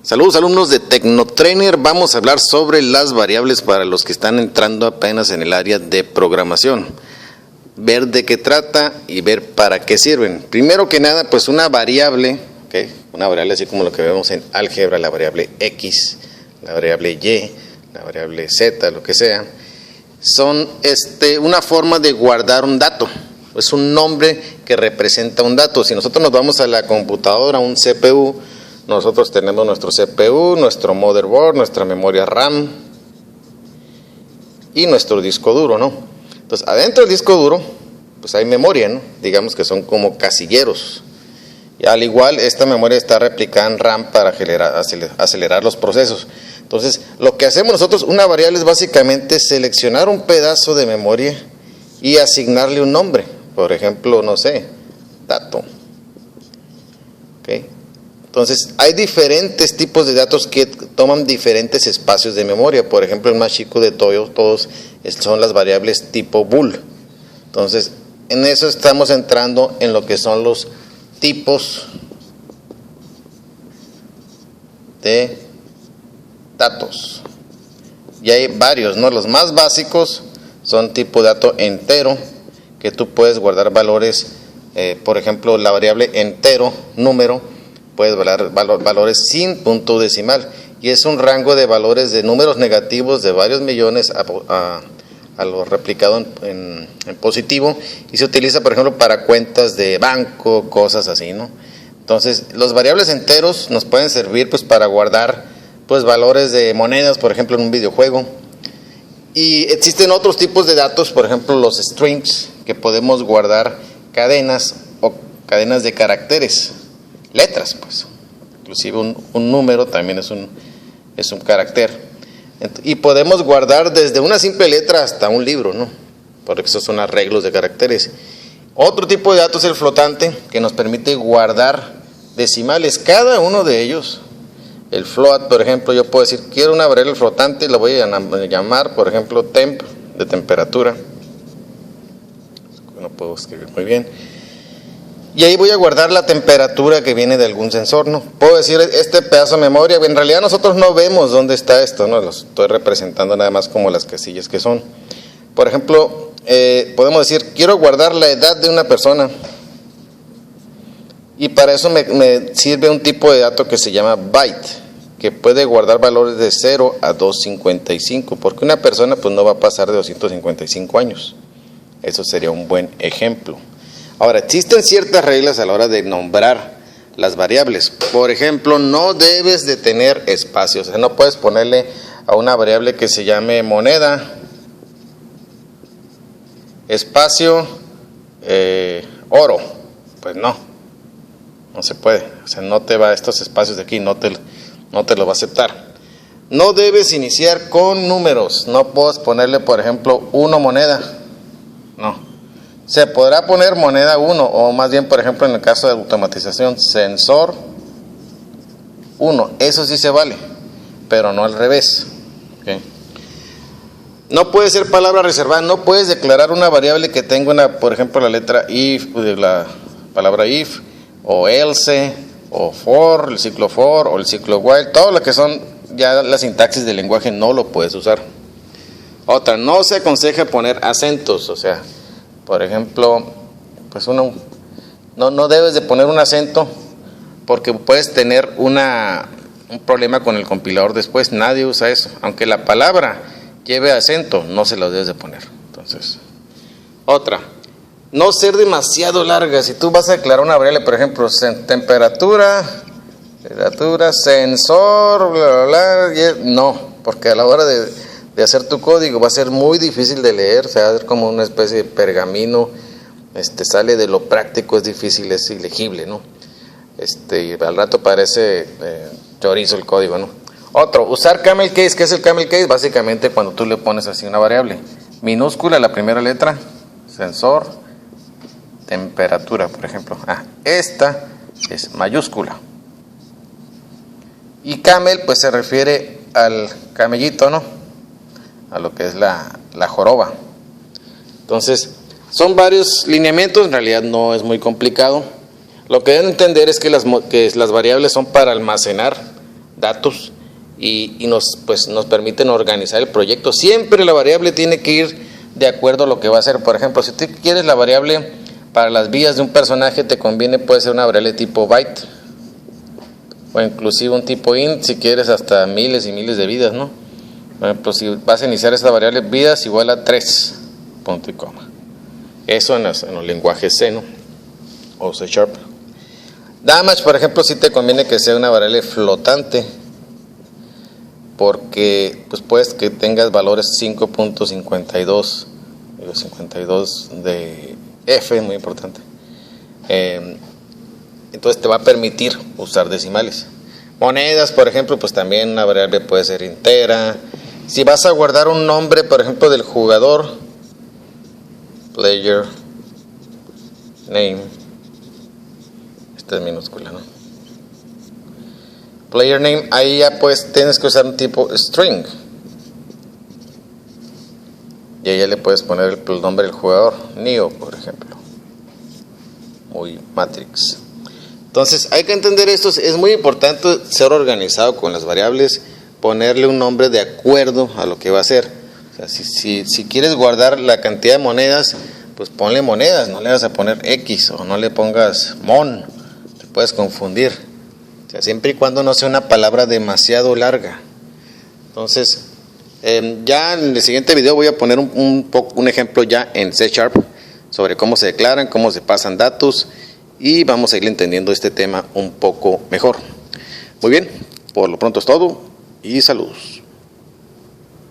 Saludos alumnos de Tecnotrainer, vamos a hablar sobre las variables para los que están entrando apenas en el área de programación. Ver de qué trata y ver para qué sirven. Primero que nada, pues una variable, ¿okay? Una variable así como lo que vemos en álgebra, la variable X, la variable Y, la variable Z, lo que sea, son una forma de guardar un dato. Es un nombre que representa un dato. Si nosotros nos vamos a la computadora, un CPU, nosotros tenemos nuestro CPU, nuestro motherboard, nuestra memoria RAM y nuestro disco duro, ¿no? Entonces, adentro del disco duro, pues hay memoria, ¿no? Digamos que son como casilleros. Y al igual, esta memoria está replicada en RAM para acelerar los procesos. Entonces, lo que hacemos nosotros, una variable es básicamente seleccionar un pedazo de memoria y asignarle un nombre. Por ejemplo, no sé, dato. ¿Ok? Entonces, hay diferentes tipos de datos que toman diferentes espacios de memoria. Por ejemplo, el más chico de todos son las variables tipo bool. Entonces, en eso estamos entrando en lo que son los tipos de datos. Y hay varios, ¿no? Los más básicos son tipo dato entero, que tú puedes guardar valores, por ejemplo, la variable entero, número, puedes guardar valores sin punto decimal, y es un rango de valores de números negativos de varios millones a lo replicado en positivo, y se utiliza, por ejemplo, para cuentas de banco, cosas así, ¿no? Entonces, los variables enteros nos pueden servir pues para guardar pues valores de monedas, por ejemplo, en un videojuego. Y existen otros tipos de datos, por ejemplo, los strings, que podemos guardar cadenas o cadenas de caracteres, letras, pues. Inclusive un número también es un carácter. Y podemos guardar desde una simple letra hasta un libro, ¿no? Porque esos son arreglos de caracteres. Otro tipo de datos es el flotante, que nos permite guardar decimales, cada uno de ellos. El float, por ejemplo, yo puedo decir, quiero una variable flotante, la voy a llamar, por ejemplo, temp, de temperatura. No puedo escribir muy bien. Y ahí voy a guardar la temperatura que viene de algún sensor, ¿no? Puedo decir, este pedazo de memoria, en realidad nosotros no vemos dónde está esto, ¿no? Lo estoy representando nada más como las casillas que son. Por ejemplo, podemos decir, quiero guardar la edad de una persona. Y para eso me sirve un tipo de dato que se llama byte, que puede guardar valores de 0 a 255, porque una persona pues no va a pasar de 255 años. Eso sería un buen ejemplo. Ahora, existen ciertas reglas a la hora de nombrar las variables. Por ejemplo, no debes de tener espacios. O sea, no puedes ponerle a una variable que se llame moneda, espacio, oro. Pues no se puede. O sea, no te va, estos espacios de aquí no te lo va a aceptar. No debes iniciar con números. No puedes ponerle, por ejemplo, 1 moneda. No. Se podrá poner moneda 1, o más bien, por ejemplo, en el caso de automatización, sensor 1. Eso sí se vale, pero no al revés. ¿Okay? No puede ser palabra reservada. No puedes declarar una variable que tenga por ejemplo, la letra if, la palabra if, o else, o for, el ciclo for, o el ciclo while. Todo lo que son ya la sintaxis del lenguaje no lo puedes usar. Otra, no se aconseja poner acentos. O sea, por ejemplo, pues no debes de poner un acento, porque puedes tener un problema con el compilador después. Nadie usa eso. Aunque la palabra lleve acento, no se lo debes de poner. Entonces, otra, no ser demasiado larga. Si tú vas a declarar una variable, por ejemplo, temperatura, sensor, bla, bla, bla, no, porque a la hora de hacer tu código va a ser muy difícil de leer. O sea, va a ser como una especie de pergamino, sale de lo práctico, es difícil, es ilegible, ¿no? Y al rato parece chorizo el código, ¿no? Otro, usar camel case. ¿Qué es el camel case? Básicamente cuando tú le pones así una variable minúscula, la primera letra, sensor, temperatura, por ejemplo. Esta es mayúscula. Y camel, pues se refiere al camellito, ¿no? A lo que es la joroba. Entonces, son varios lineamientos. En realidad no es muy complicado. Lo que deben entender es que las variables son para almacenar datos y nos permiten organizar el proyecto. Siempre la variable tiene que ir de acuerdo a lo que va a hacer. Por ejemplo, si tú quieres la variable para las vidas de un personaje, te conviene, puede ser una variable tipo byte o inclusive un tipo int, si quieres hasta miles y miles de vidas, ¿no? Por ejemplo, si vas a iniciar esta variable vidas igual a 3, punto y coma. Eso en los lenguajes C, ¿no? O C#. Damage, por ejemplo, sí te conviene que sea una variable flotante, porque pues puedes que tengas valores 5.52 de F, muy importante. Entonces te va a permitir usar decimales. Monedas, por ejemplo, pues también una variable puede ser entera. Si vas a guardar un nombre, por ejemplo, del jugador, player name, esta es minúscula, ¿no? Player name, ahí ya pues tienes que usar un tipo string. Y ahí ya le puedes poner el nombre del jugador, Neo, por ejemplo. Muy Matrix. Entonces hay que entender esto, es muy importante ser organizado con las variables, ponerle un nombre de acuerdo a lo que va a hacer. O sea, si quieres guardar la cantidad de monedas, pues ponle monedas, no le vas a poner X o no le pongas mon, te puedes confundir. O sea, siempre y cuando no sea una palabra demasiado larga. Entonces, ya en el siguiente video voy a poner un ejemplo ya en C# sobre cómo se declaran, cómo se pasan datos y vamos a ir entendiendo este tema un poco mejor. Muy bien, por lo pronto es todo y saludos.